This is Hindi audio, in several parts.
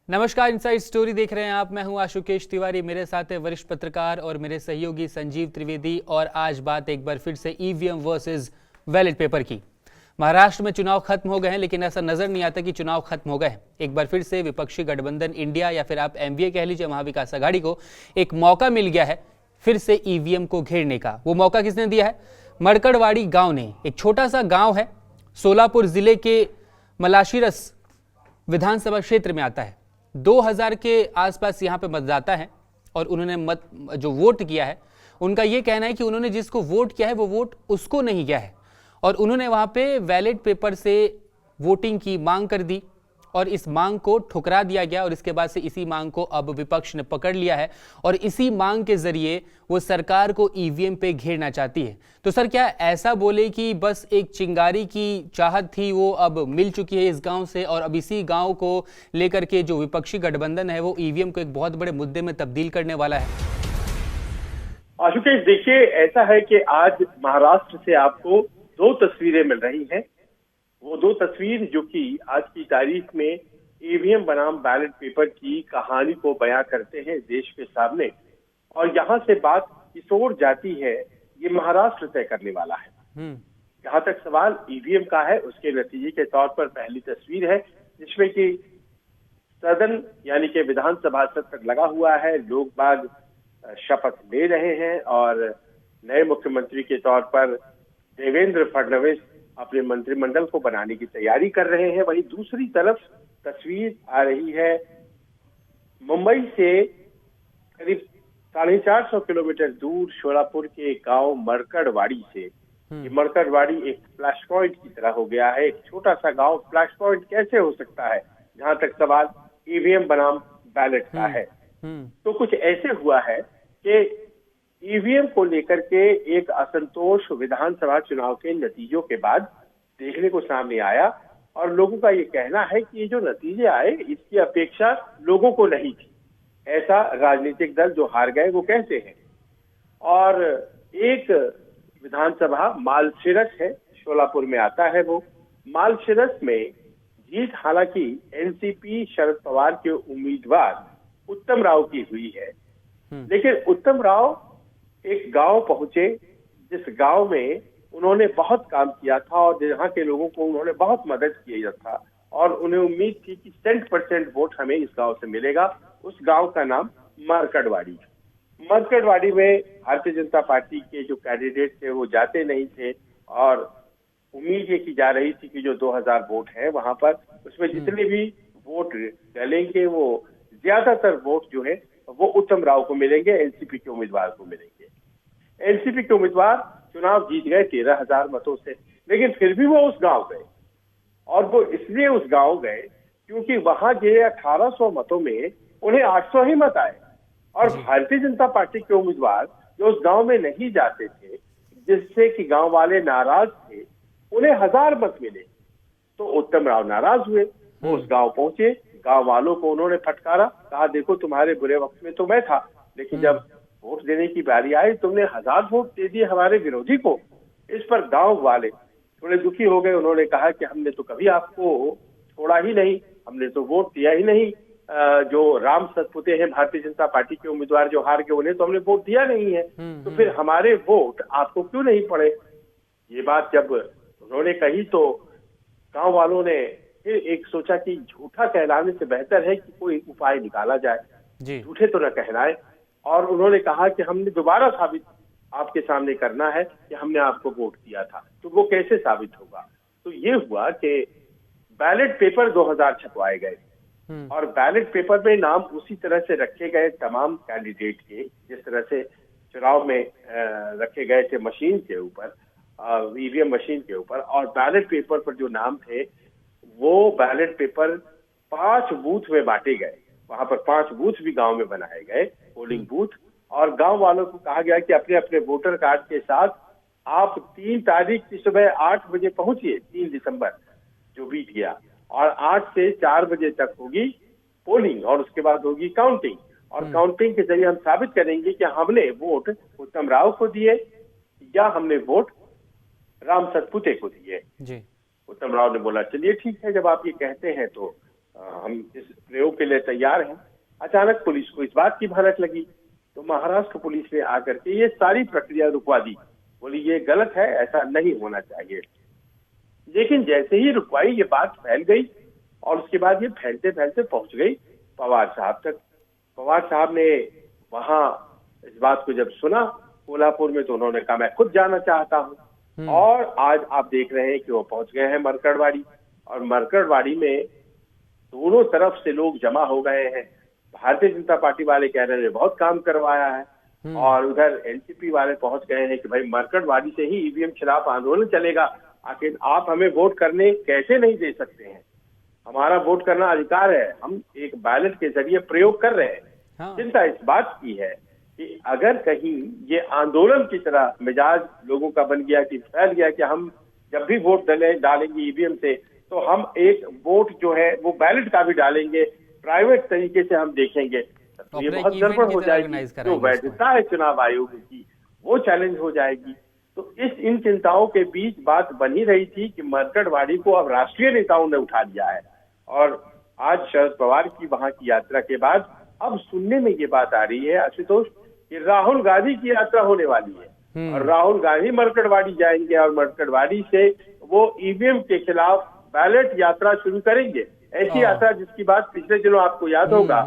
नमस्कार, इनसाइड स्टोरी देख रहे हैं आप। मैं हूं आशुकेश तिवारी, मेरे साथ है वरिष्ठ पत्रकार और मेरे सहयोगी संजीव त्रिवेदी। और आज बात एक बार फिर से ईवीएम वर्सेस बैलेट पेपर की। महाराष्ट्र में चुनाव खत्म हो गए हैं, लेकिन ऐसा नजर नहीं आता कि चुनाव खत्म हो गए हैं। एक बार फिर से विपक्षी गठबंधन इंडिया या फिर आप एमवीए कह लीजिए, महाविकास आघाड़ी को एक मौका मिल गया है फिर से ईवीएम को घेरने का। वो मौका किसने दिया है? मरकड़वाड़ी गांव ने। एक छोटा सा गांव है, सोलापुर जिले के मलाशिरस विधानसभा क्षेत्र में आता है। 2000 के आसपास यहाँ पे मतदाता हैं और उन्होंने जो वोट किया है, उनका ये कहना है कि उन्होंने जिसको वोट किया है वो वोट उसको नहीं गया है। और उन्होंने वहाँ पे बैलेट पेपर से वोटिंग की मांग कर दी और इस मांग को ठुकरा दिया गया। और इसके बाद से इसी मांग को अब विपक्ष ने पकड़ लिया है और इसी मांग के जरिए वो सरकार को ईवीएम पे घेरना चाहती है। तो सर, क्या ऐसा बोले कि बस एक चिंगारी की चाहत थी, वो अब मिल चुकी है इस गांव से, और अब इसी गांव को लेकर के जो विपक्षी गठबंधन है वो ईवीएम को एक बहुत बड़े मुद्दे में तब्दील करने वाला है? आशुकेश, देखिए, ऐसा है कि आज महाराष्ट्र से आपको दो तस्वीरें मिल रही हैं। वो दो तस्वीर जो कि आज की तारीख में ईवीएम बनाम बैलेट पेपर की कहानी को बयां करते हैं देश के सामने। और यहाँ से बात किस ओर जाती है, ये महाराष्ट्र तय करने वाला है। जहां तक सवाल ईवीएम का है, उसके नतीजे के तौर पर पहली तस्वीर है जिसमें कि सदन यानी कि विधानसभा सत्र लगा हुआ है। लोग बाग शपथ ले रहे हैं और नए मुख्यमंत्री के तौर पर देवेंद्र फडणवीस अपने मंत्रिमंडल को बनाने की तैयारी कर रहे हैं। वहीं दूसरी तरफ तस्वीर आ रही है मुंबई से करीब 450 किलोमीटर दूर शोलापुर के गांव मरकड़वाड़ी से। ये मरकड़वाड़ी एक फ्लैश पॉइंट की तरह हो गया है। एक छोटा सा गांव फ्लैश पॉइंट कैसे हो सकता है, जहां तक सवाल ईवीएम बनाम बैलेट का है। तो कुछ ऐसे हुआ है कि ईवीएम को लेकर के एक असंतोष विधानसभा चुनाव के नतीजों के बाद देखने को सामने आया। और लोगों का ये कहना है कि ये जो नतीजे आए, इसकी अपेक्षा लोगों को नहीं थी। ऐसा राजनीतिक दल जो हार गए वो कहते हैं। और एक विधानसभा मालशिरस है, शोलापुर में आता है। वो मालशिरस में जीत हालांकि एनसीपी शरद पवार के उम्मीदवार उत्तम राव की हुई है। लेकिन उत्तम राव एक गांव पहुंचे जिस गांव में उन्होंने बहुत काम किया था और जहां के लोगों को उन्होंने बहुत मदद किया था। और उन्हें उम्मीद थी कि 10% वोट हमें इस गांव से मिलेगा। उस गांव का नाम मरकड़वाड़ी। मरकड़वाड़ी में भारतीय जनता पार्टी के जो कैंडिडेट थे वो जाते नहीं थे और उम्मीद ये की जा रही थी कि जो 2000 वोट है वहां पर, उसमें जितने भी वोट डलेंगे वो ज्यादातर वोट जो है वो उत्तम राव को मिलेंगे, एनसीपी के उम्मीदवार को मिलेंगे। एनसीपी के उम्मीदवार चुनाव जीत गए 13,000 मतों से। लेकिन फिर भी वो उस गांव गए, और वो इसलिए उस गांव गए क्योंकि वहां जो 1800 मतों में उन्हें 800 ही मत आए। और भारतीय जनता पार्टी के उम्मीदवार जो उस गांव में नहीं जाते थे, जिससे कि गांव वाले नाराज थे, उन्हें 1000 मत मिले। तो उत्तम राव नाराज हुए। वो उस गांव पहुंचे, गांव वालों को उन्होंने फटकारा, कहा देखो तुम्हारे बुरे वक्त में तो मैं था, लेकिन जब वोट देने की बारी आई तुमने 1000 वोट दे दिए हमारे विरोधी को। इस पर गांव वाले थोड़े दुखी हो गए। उन्होंने कहा कि हमने तो कभी आपको छोड़ा ही नहीं, हमने तो वोट दिया ही नहीं। जो राम सतपुते हैं भारतीय जनता पार्टी के उम्मीदवार जो हार गए, उन्हें तो हमने वोट दिया नहीं है, तो फिर हमारे वोट आपको क्यों नहीं पड़े। ये बात जब उन्होंने कही तो गांव वालों ने फिर एक सोचा कि झूठा कहलाने से बेहतर है कि कोई उपाय निकाला जाए, झूठे तो न कहलाए। और उन्होंने कहा कि हमने दोबारा साबित आपके सामने करना है कि हमने आपको वोट दिया था। तो वो कैसे साबित होगा? तो ये हुआ कि बैलेट पेपर 2000 छपवाए गए और बैलेट पेपर में नाम उसी तरह से रखे गए तमाम कैंडिडेट के जिस तरह से चुनाव में रखे गए थे मशीन के ऊपर, ईवीएम मशीन के ऊपर। और बैलेट पेपर पर जो नाम थे वो बैलेट पेपर 5 बूथ में बांटे गए। वहां पर 5 बूथ भी गांव में बनाए गए, पोलिंग बूथ। और गांव वालों को कहा गया कि अपने अपने वोटर कार्ड के साथ आप 3 तारीख की सुबह 8 बजे पहुंचिए, 3 दिसंबर जो बीत गया। और 8 से 4 बजे तक होगी पोलिंग और उसके बाद होगी काउंटिंग। और काउंटिंग के जरिए हम साबित करेंगे कि हमने वोट उत्तम राव को दिए या हमने वोट राम सतपुते को दिए। उत्तम राव ने बोला चलिए ठीक है, जब आप ये कहते हैं तो हम इस प्रयोग के लिए तैयार हैं। अचानक पुलिस को इस बात की भनक लगी, तो महाराष्ट्र पुलिस ने आकर के ये सारी प्रक्रिया रुकवा दी, बोली ये गलत है, ऐसा नहीं होना चाहिए। लेकिन जैसे ही रुकवाई ये बात फैल गई और उसके बाद ये फैलते फैलते पहुंच गई पवार साहब तक। पवार साहब ने वहां इस बात को जब सुना कोल्हापुर में, तो उन्होंने कहा मैं खुद जाना चाहता हूं। और आज आप देख रहे हैं कि वो पहुंच गए हैं मरकड़वाड़ी, और मरकड़वाड़ी में दोनों तरफ से लोग जमा हो गए हैं। भारतीय जनता पार्टी वाले कह रहे हैं बहुत काम करवाया है, और उधर एनसीपी वाले पहुंच गए हैं कि भाई मरकड़वाड़ी से ही ईवीएम खिलाफ आंदोलन चलेगा। आखिर आप हमें वोट करने कैसे नहीं दे सकते हैं? हमारा वोट करना अधिकार है, हम एक बैलेट के जरिए प्रयोग कर रहे हैं। हाँ। चिंता इस बात की है कि अगर कहीं ये आंदोलन की तरह मिजाज लोगों का बन गया, कि फैल गया कि हम जब भी वोट डालेंगे ईवीएम से, तो हम एक वोट जो है वो बैलेट का भी डालेंगे, प्राइवेट तरीके से हम देखेंगे, तो ये बहुत गड़बड़ हो जाएगी। जो वैधता है चुनाव आयोग की वो चैलेंज हो जाएगी। तो इन चिंताओं के बीच बात बनी रही थी कि मरकड़वाड़ी को अब राष्ट्रीय नेताओं ने उठा लिया है, और आज शरद पवार की वहां की यात्रा के बाद अब सुनने में ये बात आ रही है आशुतोष कि राहुल गांधी की यात्रा होने वाली है, और राहुल गांधी मरकड़वाड़ी जाएंगे, और मरकड़वाड़ी से वो ईवीएम के खिलाफ बैलेट यात्रा शुरू करेंगे। ऐसी यात्रा जिसकी बात पिछले दिनों आपको याद होगा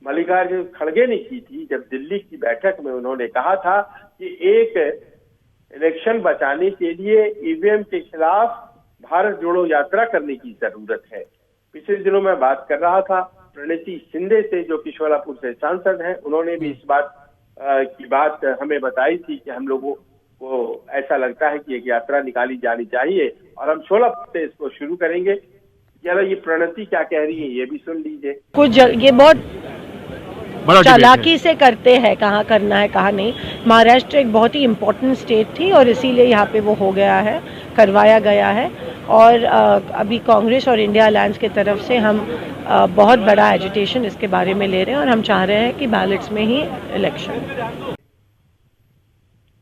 मल्लिकार्जुन खड़गे ने की थी, जब दिल्ली की बैठक में उन्होंने कहा था कि एक इलेक्शन बचाने के लिए ईवीएम के खिलाफ भारत जोड़ो यात्रा करने की जरूरत है। पिछले दिनों में बात कर रहा था प्रणीति शिंदे से, जो कि शोलापुर से सांसद हैं, उन्होंने भी इस बात की बात हमें बताई थी कि हम लोगों को ऐसा लगता है कि एक यात्रा निकाली जानी चाहिए, और हम शोलापुर से इसको शुरू करेंगे। जरा ये प्रणति क्या कह रही है ये भी सुन लीजिए। कुछ ये बहुत चालाकी से करते हैं, कहाँ करना है कहाँ नहीं। महाराष्ट्र एक बहुत ही इम्पोर्टेंट स्टेट थी, और इसीलिए यहाँ पे वो हो गया है, करवाया गया है। और अभी कांग्रेस और इंडिया अलायंस की तरफ से हम बहुत बड़ा एजिटेशन इसके बारे में ले रहे हैं, और हम चाह रहे हैं कि बैलेट्स में ही इलेक्शन।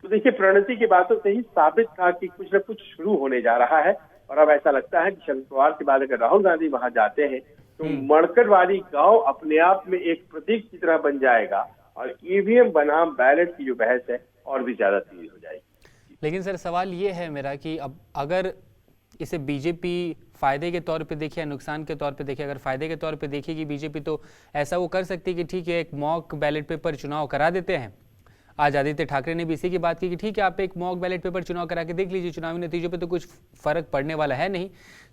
तो देखिए, प्रणति की बातों से ही साबित था कि कुछ न कुछ शुरू होने जा रहा है, और अब ऐसा लगता है कि शरद पवार के बाद अगर राहुल गांधी वहां जाते हैं तो मरकड़वाड़ी गांव अपने आप में एक प्रतीक की तरह बन जाएगा, और ईवीएम बनाम बैलेट की जो बहस है और भी ज्यादा तेज हो जाएगी। लेकिन सर सवाल ये है मेरा कि अब अगर इसे बीजेपी फायदे के तौर पे देखे या नुकसान के तौर पे देखे, अगर फायदे के तौर पे देखेगी बीजेपी तो ऐसा वो कर सकती है कि ठीक है एक मॉक बैलेट पेपर चुनाव करा देते हैं। आज आदित्य ठाकरे ने भी इसी की बात की कि ठीक है आप एक मॉक बैलेट पेपर चुनाव करा के देख लीजिए, चुनावी नतीजों पे तो कुछ फर्क पड़ने वाला है नहीं।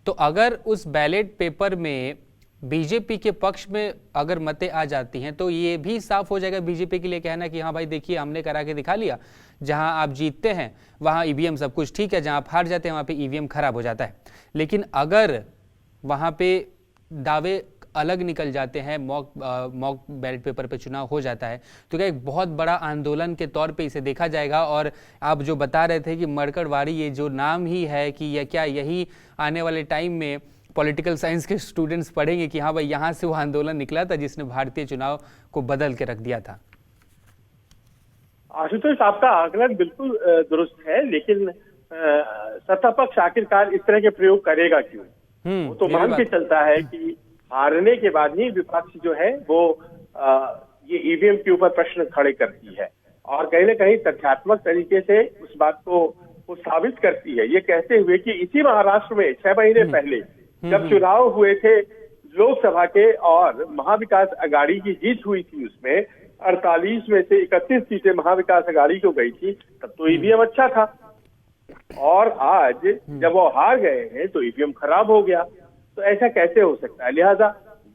तो अगर उस बैलेट पेपर में बीजेपी के पक्ष में अगर मतें आ जाती हैं तो ये भी साफ हो जाएगा बीजेपी के लिए कहना कि हाँ भाई देखिए हमने करा के दिखा लिया, जहां आप जीतते हैं वहां ईवीएम सब कुछ ठीक है, जहां आप हार जाते हैं वहां पे ईवीएम खराब हो जाता है। लेकिन अगर वहां पे दावे अलग निकल जाते हैं, मॉक बैलेट पेपर पे चुनाव हो जाता है, तो क्या एक बहुत बड़ा आंदोलन के तौर पे इसे देखा जाएगा। और आप जो बता रहे थे कि मरकड़वाड़ी ये जो नाम ही है कि यह क्या यही आने वाले टाइम में पॉलिटिकल साइंस के स्टूडेंट्स पढ़ेंगे कि हाँ भाई यहाँ से वो आंदोलन निकला था जिसने भारतीय चुनाव को बदल के रख दिया था। आशुतोष, आपका आकलन बिल्कुल दुरुस्त है, लेकिन सत्ता पक्ष आखिरकार इस तरह के प्रयोग करेगा क्यों? वो तो मान के चलता है कि हारने के बाद ही विपक्ष जो है वो ये ईवीएम के ऊपर प्रश्न खड़े करती है, और कहीं ना कहीं तथ्यात्मक तरीके से उस बात को वो साबित करती है, ये कहते हुए कि इसी महाराष्ट्र में 6 महीने पहले जब चुनाव हुए थे लोकसभा के और महाविकास अघाड़ी की जीत हुई थी, उसमें 48 में से 31 सीटें महाविकास अघाड़ी को गई थी, तब तो ईवीएम अच्छा था। और आज जब वो हार गए हैं तो ईवीएम खराब हो गया, तो ऐसा कैसे हो सकता है? लिहाजा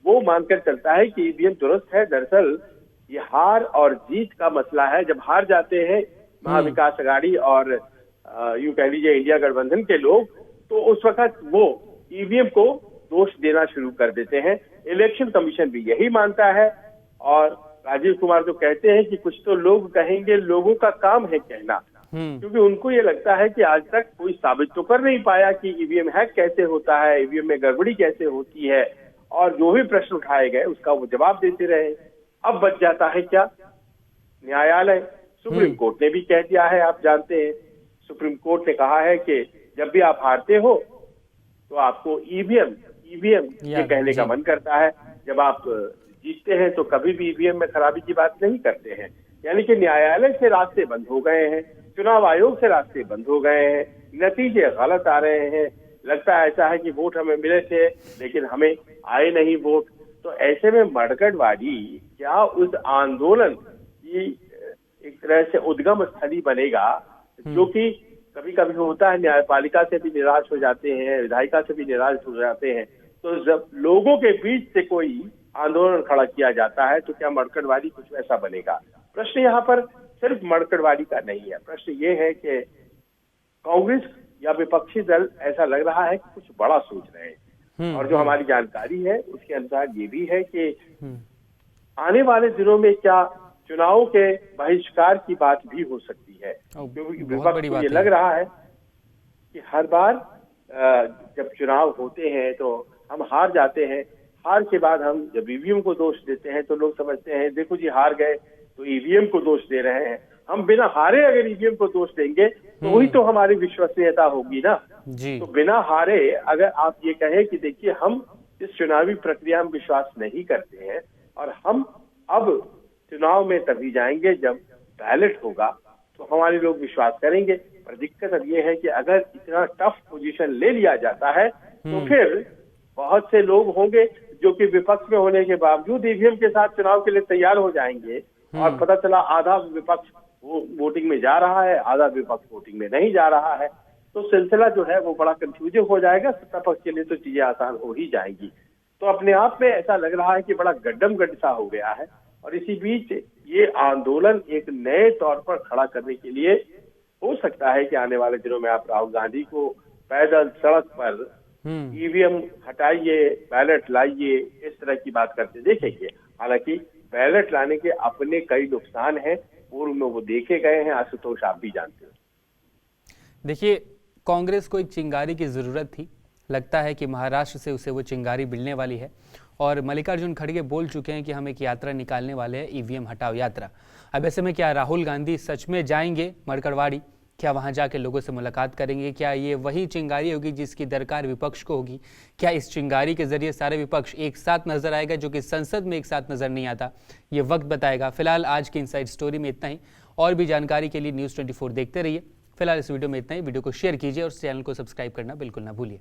वो मानकर चलता है कि ईवीएम दुरुस्त है। दरअसल ये हार और जीत का मसला है। जब हार जाते हैं महाविकास अघाड़ी और यूं कह लीजिए इंडिया गठबंधन के लोग, तो उस वक्त वो ईवीएम को दोष देना शुरू कर देते हैं। इलेक्शन कमीशन भी यही मानता है, और राजीव कुमार तो कहते हैं कि कुछ तो लोग कहेंगे, लोगों का काम है कहना, क्योंकि उनको ये लगता है कि आज तक कोई साबित तो कर नहीं पाया कि ईवीएम हैक कैसे होता है, ईवीएम में गड़बड़ी कैसे होती है, और जो भी प्रश्न उठाए गए उसका वो जवाब देते रहे। अब बच जाता है क्या? न्यायालय। सुप्रीम कोर्ट ने भी कह दिया है, आप जानते हैं, सुप्रीम कोर्ट ने कहा है कि जब भी आप हारते हो तो आपको ईवीएम ये कहने का मन करता है। जब आप जीतते हैं तो कभी भी ईवीएम में खराबी की बात नहीं करते हैं। यानी कि न्यायालय से रास्ते बंद हो गए हैं, चुनाव आयोग से रास्ते बंद हो गए हैं, नतीजे गलत आ रहे हैं। लगता है ऐसा है कि वोट हमें मिले थे लेकिन हमें आए नहीं वोट। तो ऐसे में मरकटवाड़ी क्या उस आंदोलन की एक तरह से उद्गम स्थली बनेगा, जो कि कभी कभी होता है, न्यायपालिका से भी निराश हो जाते हैं, विधायिका से भी निराश हो जाते हैं। तो जब लोगों के बीच से कोई आंदोलन खड़ा किया जाता है तो क्या मरकटवाड़ी कुछ ऐसा बनेगा? प्रश्न यहाँ पर सिर्फ मरकटवाड़ी का नहीं है, प्रश्न ये है कि कांग्रेस या विपक्षी दल ऐसा लग रहा है कि कुछ बड़ा सोच रहे हैं। और जो हमारी जानकारी है उसके अनुसार ये भी है कि आने वाले दिनों में क्या चुनाव के बहिष्कार की बात भी हो सकती है, क्योंकि विपक्ष को ये लग रहा है कि हर बार जब चुनाव होते हैं तो हम हार जाते हैं। हार के बाद हम जब ईवीएम को दोष देते हैं तो लोग समझते हैं देखो जी हार गए तो ईवीएम को दोष दे रहे हैं। हम बिना हारे अगर ईवीएम को दोष देंगे तो वही तो हमारी विश्वसनीयता होगी ना जी। तो बिना हारे अगर आप ये कहें कि देखिए हम इस चुनावी प्रक्रिया में विश्वास नहीं करते हैं और हम अब चुनाव में तभी जाएंगे जब बैलेट होगा तो हमारे लोग विश्वास करेंगे। पर दिक्कत अब ये है कि अगर इतना टफ पोजीशन ले लिया जाता है तो फिर बहुत से लोग होंगे जो कि विपक्ष में होने के बावजूद ईवीएम के साथ चुनाव के लिए तैयार हो जाएंगे और पता चला आधा विपक्ष वोटिंग में जा रहा है, आधा विपक्ष वोटिंग में नहीं जा रहा है। तो सिलसिला जो है वो बड़ा कंफ्यूजिंग हो जाएगा। सत्ता पक्ष के लिए तो चीजें आसान हो ही जाएंगी। तो अपने आप में ऐसा लग रहा है कि बड़ा गड्ढम गड्ढ सा हो गया है। और इसी बीच ये आंदोलन एक नए तौर पर खड़ा करने के लिए हो सकता है कि आने वाले दिनों में आप राहुल गांधी को पैदल सड़क पर ईवीएम हटाइए, बैलेट लाइए, इस तरह की बात करते देखेंगे। हालांकि बैलेट लाने के अपने कई नुकसान हैं, पूर्व में वो देखे गए हैं। आशुतोष, आप भी जानते हो। देखिए, कांग्रेस को एक चिंगारी की जरूरत थी। लगता है कि महाराष्ट्र से उसे वो चिंगारी मिलने वाली है और मल्लिकार्जुन खड़गे बोल चुके हैं कि हम एक यात्रा निकालने वाले हैं, ईवीएम हटाओ यात्रा। अब ऐसे में क्या राहुल गांधी सच में जाएंगे मरकटवाड़ी? क्या वहां जाके लोगों से मुलाकात करेंगे? क्या ये वही चिंगारी होगी जिसकी दरकार विपक्ष को होगी? क्या इस चिंगारी के जरिए सारे विपक्ष एक साथ नजर आएगा, जो कि संसद में एक साथ नजर नहीं आता? ये वक्त बताएगा। फिलहाल आज की इनसाइड स्टोरी में इतना ही। और भी जानकारी के लिए News 24 देखते रहिए। फिलहाल इस वीडियो में इतना ही। वीडियो को शेयर कीजिए और चैनल को सब्सक्राइब करना बिल्कुल ना भूलिए।